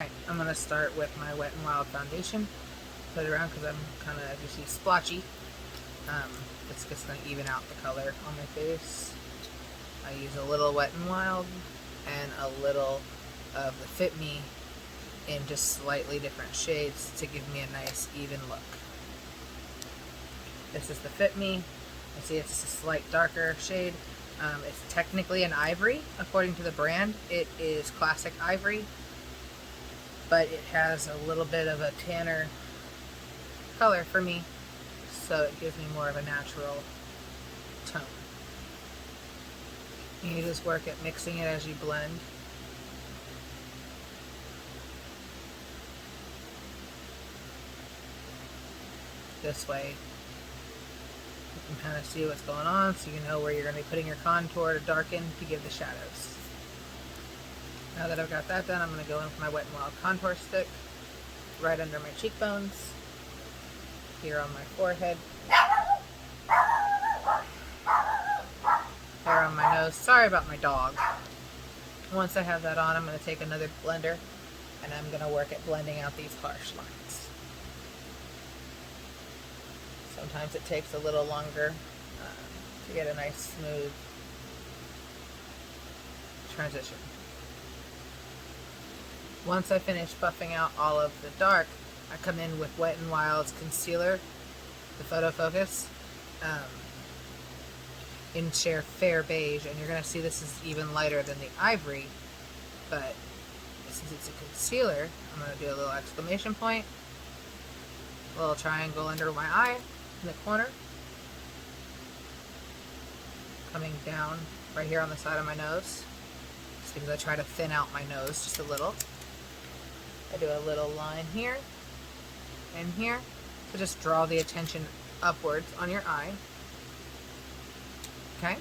Alright, I'm going to start with my Wet n Wild foundation. Put it around because I'm kind of, as you see, splotchy. It's just going to even out the color on my face. I use a little Wet n Wild and a little of the Fit Me in just slightly different shades to give me a nice even look. This is the Fit Me. I see it's a slight darker shade. It's technically an ivory according to the brand. It is classic ivory, but it has a little bit of a tanner color for me, so it gives me more of a natural tone. You just work at mixing it as you blend. This way you can kind of see what's going on, so you know where you're going to be putting your contour to darken to give the shadows. Now that I've got that done, I'm going to go in with my Wet n Wild contour stick right under my cheekbones, here on my forehead, hair on my nose. Sorry about my dog. Once I have that on, I'm going to take another blender and I'm going to work at blending out these harsh lines. Sometimes it takes a little longer to get a nice smooth transition. Once I finish buffing out all of the dark, I come in with Wet n Wild's concealer, the Photo Focus, in Sheer Fair Beige, and you're going to see this is even lighter than the ivory, but since it's a concealer, I'm going to do a little exclamation point, a little triangle under my eye, in the corner, coming down right here on the side of my nose, just because I try to thin out my nose just a little. I do a little line here and here to just draw the attention upwards on your eye. Okay?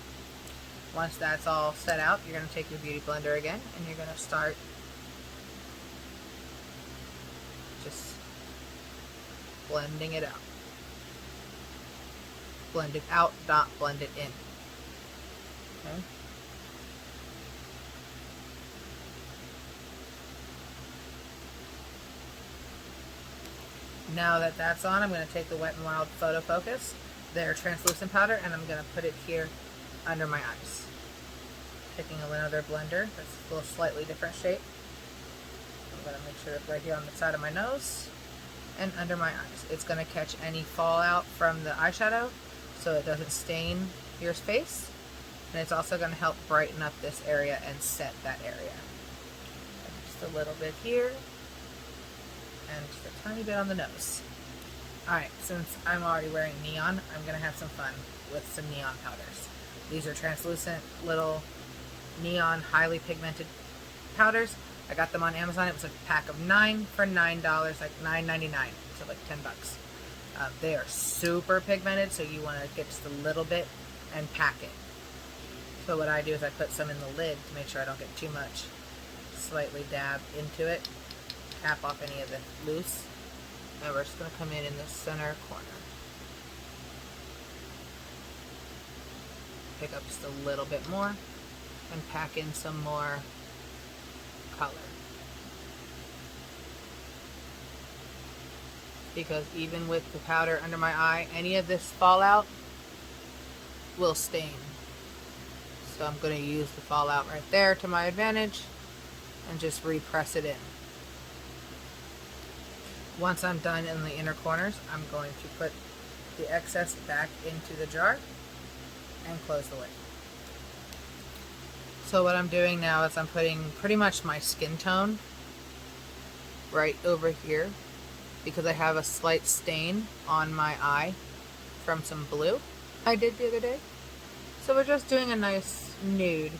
Once that's all set out, you're going to take your Beauty Blender again and you're going to start just blending it out. Blend it out, not blend it in. Okay? Now that that's on, I'm going to take the Wet n Wild Photo Focus, their translucent powder, and I'm going to put it here under my eyes. Taking another blender that's a little slightly different shape. I'm going to make sure it's right here on the side of my nose and under my eyes. It's going to catch any fallout from the eyeshadow so it doesn't stain your face. And it's also going to help brighten up this area and set that area. Just a little bit here. And just a tiny bit on the nose. Alright, since I'm already wearing neon, I'm going to have some fun with some neon powders. These are translucent little neon highly pigmented powders. I got them on Amazon. It was a pack of 9 for $9, like $9.99, so like 10 bucks. They are super pigmented, so you want to get just a little bit and pack it. So what I do is I put some in the lid to make sure I don't get too much. Slightly dab into it. Tap off any of the loose, and we're just going to come in the center corner. Pick up just a little bit more and pack in some more color. Because even with the powder under my eye, any of this fallout will stain. So I'm going to use the fallout right there to my advantage and just repress it in. Once I'm done in the inner corners, I'm going to put the excess back into the jar and close the lid. So what I'm doing now is I'm putting pretty much my skin tone right over here because I have a slight stain on my eye from some blue I did the other day. So we're just doing a nice nude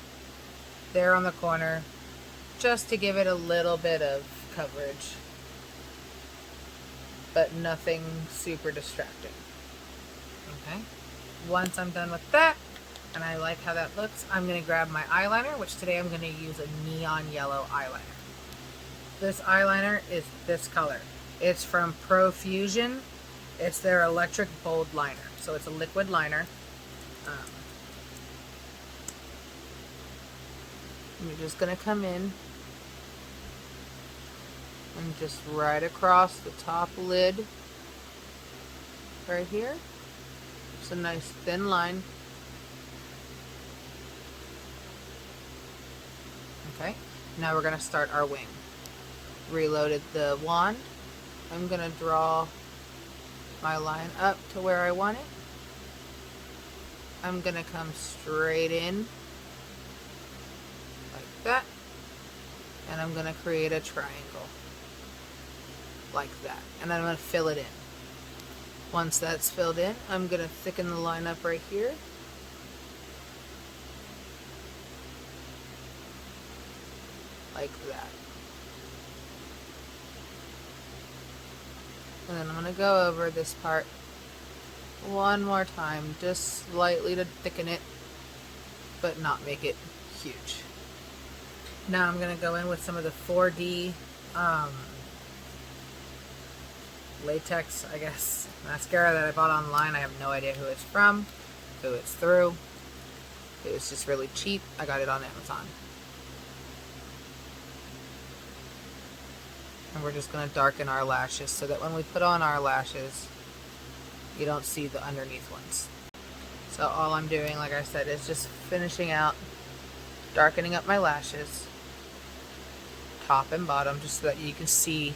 there on the corner just to give it a little bit of coverage, but nothing super distracting. Okay? Once I'm done with that, and I like how that looks, I'm going to grab my eyeliner, which today I'm going to use a neon yellow eyeliner. This eyeliner is this color. It's from Profusion. It's their Electric Bold Liner. So it's a liquid liner. You're just going to come in And just right across the top lid, right here. It's a nice thin line. Okay, now we're going to start our wing. Reloaded the wand. I'm going to draw my line up to where I want it. I'm going to come straight in like that. And I'm going to create a triangle like that. And I'm going to fill it in. Once that's filled in, I'm going to thicken the line up right here. Like that. And then I'm going to go over this part one more time, just slightly to thicken it, but not make it huge. Now I'm going to go in with some of the 4D latex, I guess, mascara that I bought online. I have no idea who it's from, who it's through. It was just really cheap. I got it on Amazon. And we're just going to darken our lashes so that when we put on our lashes, you don't see the underneath ones. So all I'm doing, like I said, is just finishing out, darkening up my lashes, top and bottom, just so that you can see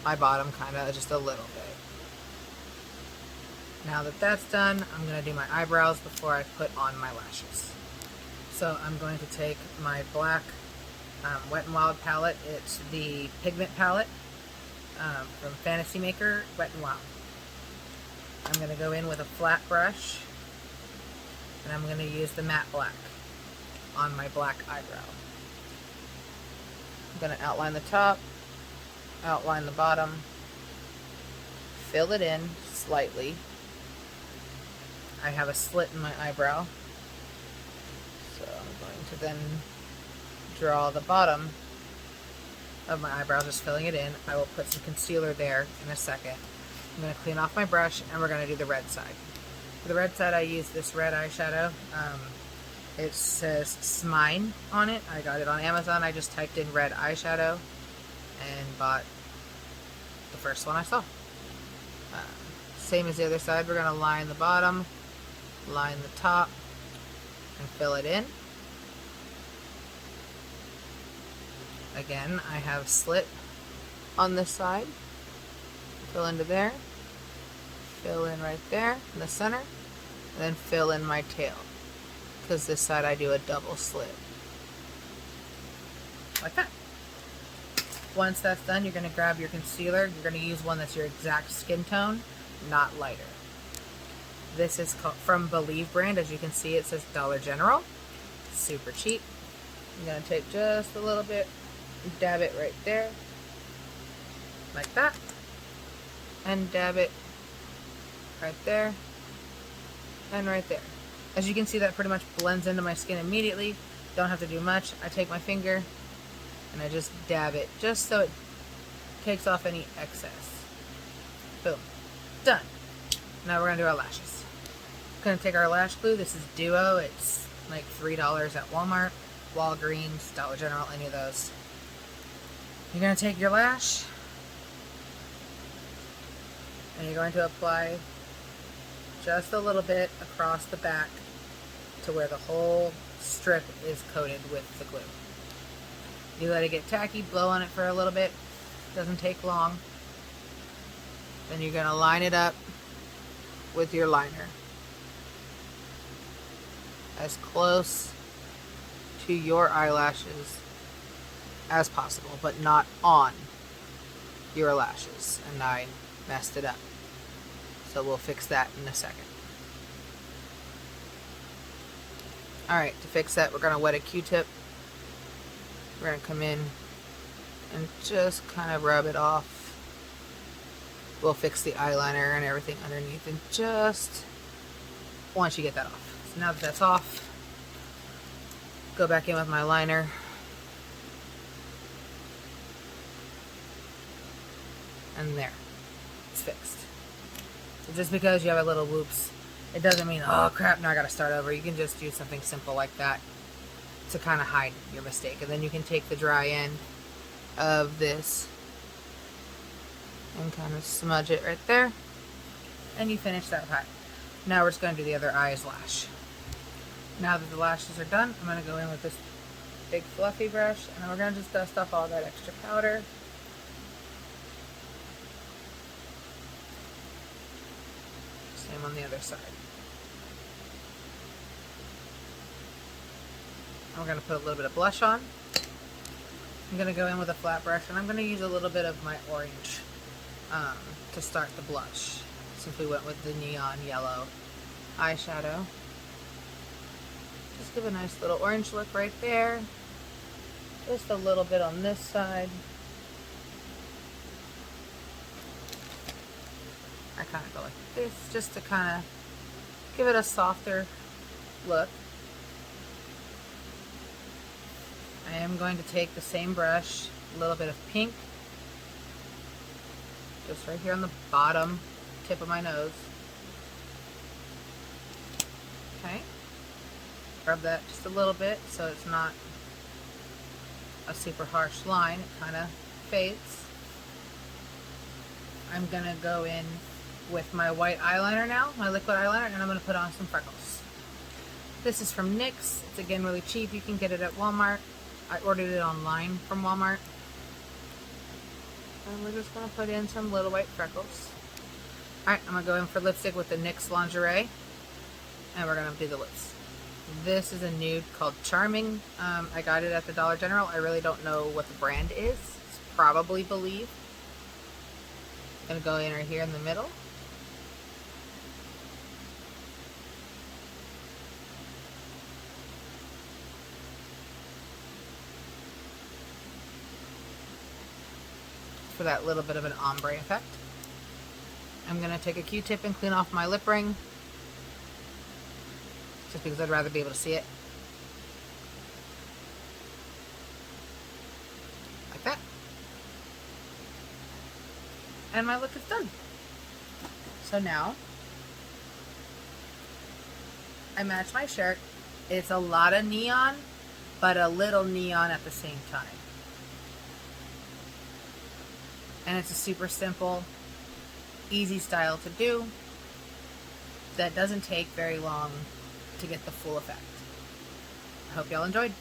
my bottom kind of just a little bit. Now that that's done, I'm going to do my eyebrows before I put on my lashes. So I'm going to take my black Wet n Wild palette. It's the pigment palette from Fantasy Maker, Wet n Wild. I'm going to go in with a flat brush, and I'm going to use the matte black on my black eyebrow. I'm going to outline the top, outline the bottom, fill it in slightly. I have a slit in my eyebrow, so I'm going to then draw the bottom of my eyebrow, just filling it in. I will put some concealer there in a second. I'm going to clean off my brush, and we're going to do the red side. For the red side, I use this red eyeshadow. It says Smine on it. I got it on Amazon. I just typed in red eyeshadow and bought the first one I saw. Same as the other side, we're going to line the bottom, line the top, and fill it in. Again, I have a slit on this side. Fill into there, fill in right there in the center, and then fill in my tail, because this side I do a double slit. Like that. Once that's done, you're going to grab your concealer. You're going to use one that's your exact skin tone, not lighter. This is from Believe brand. As you can see, it says Dollar General. Super cheap. I'm going to take just a little bit, dab it right there, like that, and dab it right there and right there. As you can see, that pretty much blends into my skin immediately. Don't have to do much. I take my finger and I just dab it, just so it takes off any excess. Boom. Done. Now we're going to do our lashes. Going to take our lash glue. This is Duo. It's like $3 at Walmart, Walgreens, Dollar General, any of those. You're going to take your lash and you're going to apply just a little bit across the back to where the whole strip is coated with the glue. You let it get tacky, blow on it for a little bit. Doesn't take long. Then you're going to line it up with your liner as close to your eyelashes as possible, but not on your lashes. And I messed it up, so we'll fix that in a second. Alright, to fix that, we're going to wet a Q-tip. We're going to come in and just kind of rub it off. We'll fix the eyeliner and everything underneath in just once you get that off. So now that that's off, go back in with my liner. And there, it's fixed. So just because you have a little whoops, it doesn't mean, oh crap, now I gotta start over. You can just do something simple like that to kind of hide your mistake. And then you can take the dry end of this and kind of smudge it right there. And you finish that eye. Now we're just going to do the other eye's lash. Now that the lashes are done, I'm going to go in with this big fluffy brush, and we're going to just dust off all that extra powder. Same on the other side. I'm going to put a little bit of blush on. I'm going to go in with a flat brush, and I'm going to use a little bit of my orange to start the blush, since we went with the neon yellow eyeshadow. Just give a nice little orange look right there. Just a little bit on this side. I kind of go like this just to kind of give it a softer look. I am going to take the same brush, a little bit of pink, just right here on the bottom tip of my nose. Okay. Rub that just a little bit so it's not a super harsh line. It kind of fades. I'm going to go in with my white eyeliner now, my liquid eyeliner, and I'm going to put on some freckles. This is from NYX. It's again really cheap. You can get it at Walmart. I ordered it online from Walmart. And we're just going to put in some little white freckles. Alright, I'm going to go in for lipstick with the NYX Lingerie. And we're going to do the lips. This is a nude called Charming. I got it at the Dollar General. I really don't know what the brand is. It's probably Believe. I'm going to go in right here in the middle. For that little bit of an ombre effect. I'm going to take a Q-tip and clean off my lip ring, just because I'd rather be able to see it. Like that. And my look is done. So now, I match my shirt. It's a lot of neon, but a little neon at the same time. And it's a super simple, easy style to do that doesn't take very long to get the full effect. I hope y'all enjoyed.